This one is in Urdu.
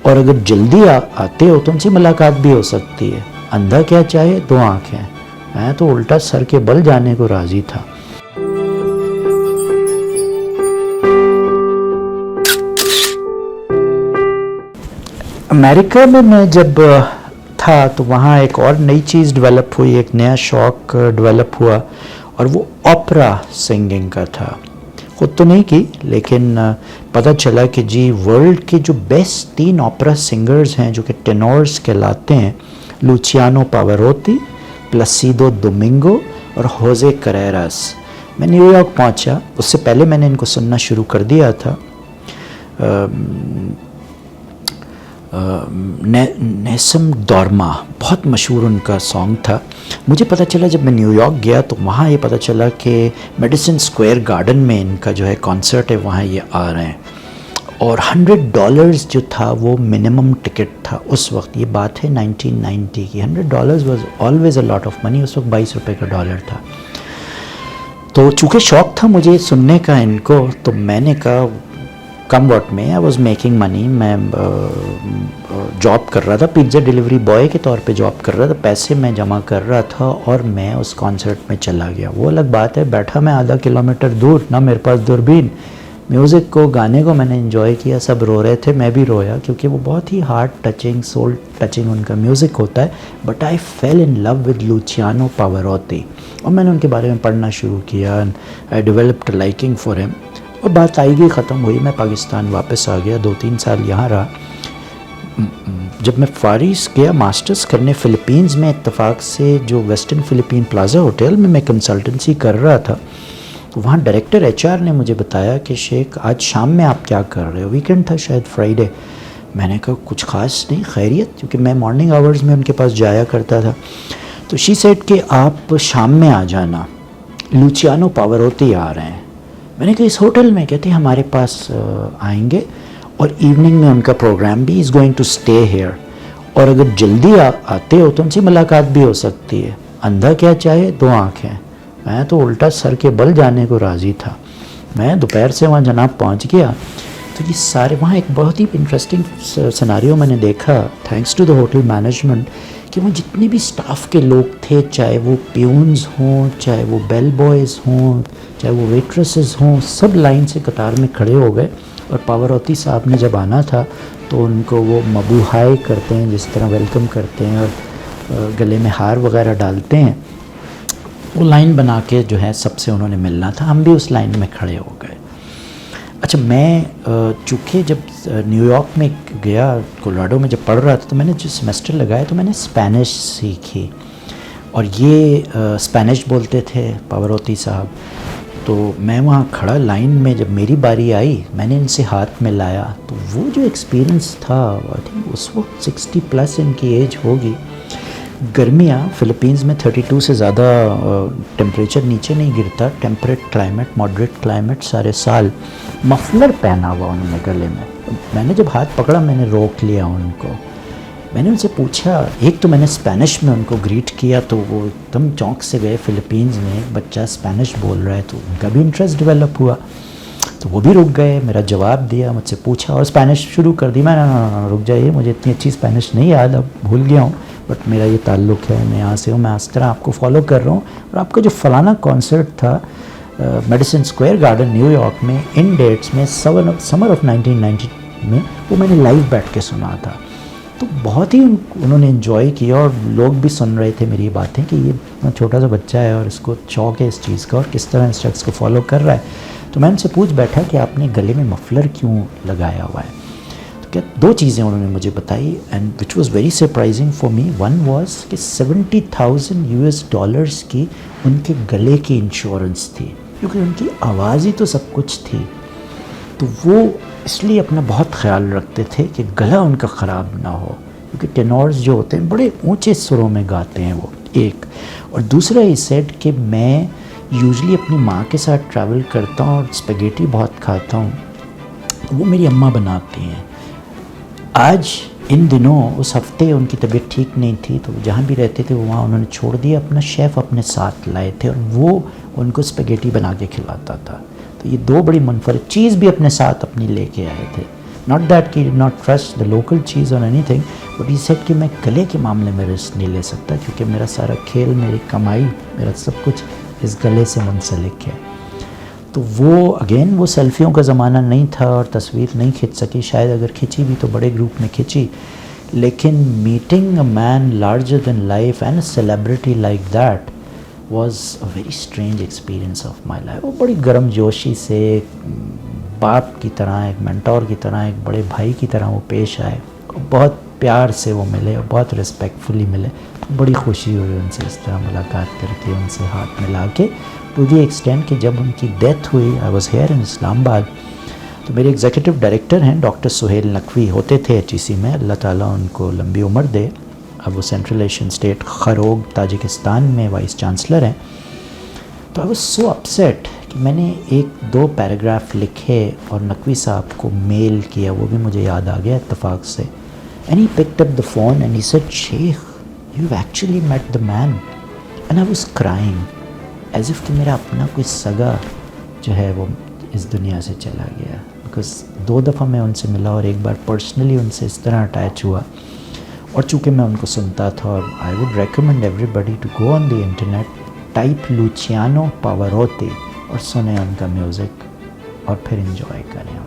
اور اگر جلدی آتے ہو تو ان سے ملاقات بھی ہو سکتی ہے. اندھا کیا چاہے دو آنکھیں. میں تو الٹا سر کے بل جانے کو راضی تھا. امریکہ میں جب تھا تو وہاں ایک اور نئی چیز ڈیولپ ہوئی, ایک نیا شوق ڈیولپ ہوا, اور وہ اوپرا سنگنگ کا تھا. خود تو نہیں کی, لیکن پتہ چلا کہ جی ورلڈ کے جو بیسٹ 3 اوپرا سنگرز ہیں جو کہ ٹینورز کہلاتے ہیں, لوچیانو پاوروتی, پلاسیدو دومنگو اور ہوزے کریراس. میں نیو یارک پہنچا, اس سے پہلے میں نے ان کو سننا شروع کر دیا تھا. نیسم دورما بہت مشہور ان کا سانگ تھا. مجھے پتہ چلا جب میں نیو یارک گیا تو وہاں یہ پتہ چلا کہ میڈیسن اسکوائر گارڈن میں ان کا جو ہے کانسرٹ ہے, وہاں یہ آ رہے ہیں. اور $100 جو تھا وہ منیمم ٹکٹ تھا اس وقت. یہ بات ہے 1990 کی. $100 was always a lot of money. اس وقت 22 روپے کا ڈالر تھا. تو چونکہ شوق تھا مجھے سننے کا ان کو, تو میں نے کہا کم واٹ میں, آئی واز میکنگ منی. میں جاب کر رہا تھا, پیزا ڈیلیوری بوائے کے طور پہ جاب کر رہا تھا. پیسے میں جمع کر رہا تھا اور میں اس کانسرٹ میں چلا گیا. وہ الگ بات ہے, بیٹھا میں آدھا کلومیٹر دور, نہ میرے پاس دوربین. میوزک کو, گانے کو میں نے انجوائے کیا. سب رو رہے تھے, میں بھی رویا, کیونکہ وہ بہت ہی ہارٹ ٹچنگ, سول ٹچنگ ان کا میوزک ہوتا ہے. But I feel in love with لوچیانو پاوروتی, اور میں نے ان کے بارے میں پڑھنا شروع کیا. آئی ڈیولپڈ لائکنگ فار ہیم. اور بات آئی گئی, ختم ہوئی, میں پاکستان واپس آ گیا. 2-3 سال یہاں رہا. جب میں فارغ گیا ماسٹرز کرنے فلپینز میں, اتفاق سے جو ویسٹرن فلپین پلازا ہوٹل میں کنسلٹنسی کر رہا تھا, تو وہاں ڈائریکٹر HR نے مجھے بتایا کہ شیخ آج شام میں آپ کیا کر رہے ہو. ویکینڈ تھا شاید, فرائیڈے. میں نے کہا کچھ خاص نہیں, خیریت, کیونکہ میں مارننگ آورز میں ان کے پاس جایا کرتا تھا. تو شی سیڈ کہ آپ شام میں آ جانا, لوچیانو پاوروتی آ رہے ہیں. میں نے کہا اس ہوٹل میں؟ کہتے ہمارے پاس آئیں گے, اور ایوننگ میں ان کا پروگرام بھی, is going to stay here, اور اگر جلدی آتے ہو تو ان سے ملاقات بھی ہو سکتی ہے. اندھا کیا چاہے دو آنکھیں. میں تو الٹا سر کے بل جانے کو راضی تھا. میں دوپہر سے وہاں جناب پہنچ گیا. تو یہ سارے وہاں ایک بہت ہی انٹرسٹنگ سناریو میں نے دیکھا, thanks to the hotel management, کہ وہ جتنے بھی اسٹاف کے لوگ تھے, چاہے وہ پیونز ہوں, چاہے وہ بیل بوائز ہوں, چاہے وہ ویٹریسز ہوں, سب لائن سے قطار میں کھڑے ہو گئے. اور پاوروتی صاحب نے جب آنا تھا تو ان کو وہ مبو ہائی کرتے ہیں, جس طرح ویلکم کرتے ہیں, اور گلے میں ہار وغیرہ ڈالتے ہیں, وہ لائن بنا کے جو ہے سب سے انہوں نے ملنا تھا. ہم بھی اس لائن میں کھڑے ہو گئے. اچھا, میں چونکہ جب نیو یارک میں گیا, کولراڈو میں جب پڑھ رہا تھا, تو میں نے جو سیمسٹر لگایا تو میں نے اسپینش سیکھی, اور یہ اسپینش بولتے تھے پاوروتی صاحب. تو میں وہاں کھڑا لائن میں, جب میری باری آئی میں نے ان سے ہاتھ ملایا. تو وہ جو ایکسپیرئنس تھا, آئی تھنک اس وقت 60+ ان کی ایج ہوگی. گرمیاں فلپینز میں 32 سے زیادہ ٹیمپریچر نیچے نہیں گرتا, ٹیمپریٹ کلائمیٹ, ماڈریٹ کلائمیٹ سارے سال. مفلر پہنا ہوا انہوں نے گلے میں. میں نے جب ہاتھ پکڑا میں نے روک لیا ان کو. میں نے ان سے پوچھا, ایک تو میں نے اسپینش میں ان کو گریٹ کیا, تو وہ ایک دم چونک سے گئے. فلپینز میں ایک بچہ اسپینش بول رہا ہے, تو ان کا بھی انٹرسٹ ڈیولپ ہوا, تو وہ بھی رک گئے. میرا جواب دیا, مجھ سے پوچھا اور اسپینش شروع کر دی. میں رک جائیے, مجھے اتنی اچھی اسپینش نہیں یاد, اب بھول گیا ہوں, بٹ میرا یہ تعلق ہے, میں یہاں سے ہوں, میں اس طرح آپ کو فالو کر رہا ہوں. اور آپ کا جو فلانا کانسرٹ تھا medicine square garden new York میں ان ڈیٹس میں سمر آف 1990 میں, وہ میں نے لائیو بیٹھ کے سنا تھا. تو بہت ہی انہوں نے انجوائے کیا, اور لوگ بھی سن رہے تھے میری باتیں کہ یہ چھوٹا سا بچہ ہے اور اس کو شوق ہے اس چیز کا, اور کس طرح انسٹرکٹس کو فالو کر رہا ہے. تو میں ان سے پوچھ بیٹھا کہ آپ نے گلے میں مفلر کیوں لگایا ہوا ہے. تو کیا 2 چیزیں انہوں نے مجھے بتائی, and which was very surprising for me. One was کہ $70,000 کی ان کے گلے کی انشورنس تھی, کیونکہ ان کی آواز ہی تو سب کچھ تھی. تو وہ اس لیے اپنا بہت خیال رکھتے تھے کہ گلا ان کا خراب نہ ہو, کیونکہ ٹینورز جو ہوتے ہیں بڑے اونچے سروں میں گاتے ہیں وہ. ایک, اور دوسرا یہ سیٹ کہ میں یوزلی اپنی ماں کے ساتھ ٹریول کرتا ہوں اور اسپیگیٹی بہت کھاتا ہوں, وہ میری اماں بناتی ہیں. آج ان دنوں اس ہفتے ان کی طبیعت ٹھیک نہیں تھی, تو جہاں بھی رہتے تھے وہاں انہوں نے چھوڑ دیا, اپنا شیف اپنے ساتھ لائے تھے, اور وہ ان کو اسپیگیٹی بنا کے کھلاتا تھا. تو یہ 2 بڑی منفرد چیز بھی اپنے ساتھ اپنی لے کے آئے تھے. ناٹ دیٹ کہ ناٹ ٹرسٹ دا لوکل چیز اور اینی تھنگ، بٹ یہ سیٹ کہ میں گلے کے معاملے میں رسک نہیں لے سکتا، کیونکہ میرا سارا کھیل، میری کمائی، میرا سب کچھ اس گلے سے منسلک ہے. تو وہ اگین وہ سیلفیوں کا زمانہ نہیں تھا اور تصویر نہیں کھینچ سکی، شاید اگر کھینچی بھی تو بڑے گروپ میں کھینچی، لیکن meeting a man larger than life and a celebrity like that was a very strange experience of my life. وہ بڑی گرم جوشی سے ایک باپ کی طرح، ایک مینٹور کی طرح، ایک بڑے بھائی کی طرح وہ پیش آئے، بہت پیار سے وہ ملے اور بہت ریسپیکٹفلی ملے. بڑی خوشی ہوئی ان سے اس طرح ملاقات کر کے، ان سے ہاتھ ملا کے، ٹو دی ایکسٹینٹ کہ جب ان کی ڈیتھ ہوئی، آئی واز ہیئر ان اسلام آباد، تو میرے ایگزیکٹو ڈائریکٹر ہیں ڈاکٹر سہیل نقوی، ہوتے تھے ایچ ای سی میں، اللہ تعالیٰ ان کو لمبی عمر دے. اب وہ سینٹرل ایشین اسٹیٹ خروگ تاجکستان میں وائس چانسلر ہیں. تو آئی واز سو اپسیٹ کہ میں نے 1-2 پیراگراف لکھے اور نقوی صاحب کو میل کیا، وہ بھی مجھے یاد آ گیا اتفاق سے. And he picked up the phone and he said شیخ you actually met the man. And I was crying as if کہ میرا اپنا کوئی سگا جو ہے وہ اس دنیا سے چلا گیا. بیکاز 2 دفعہ میں ان سے ملا اور ایک بار پرسنلی ان سے اس طرح اٹیچ ہوا، اور چونکہ میں ان کو سنتا تھا. اور I would recommend everybody to go on the internet, type Luciano Pavarotti اور سنیں ان کا میوزک اور پھر انجوائے کریں.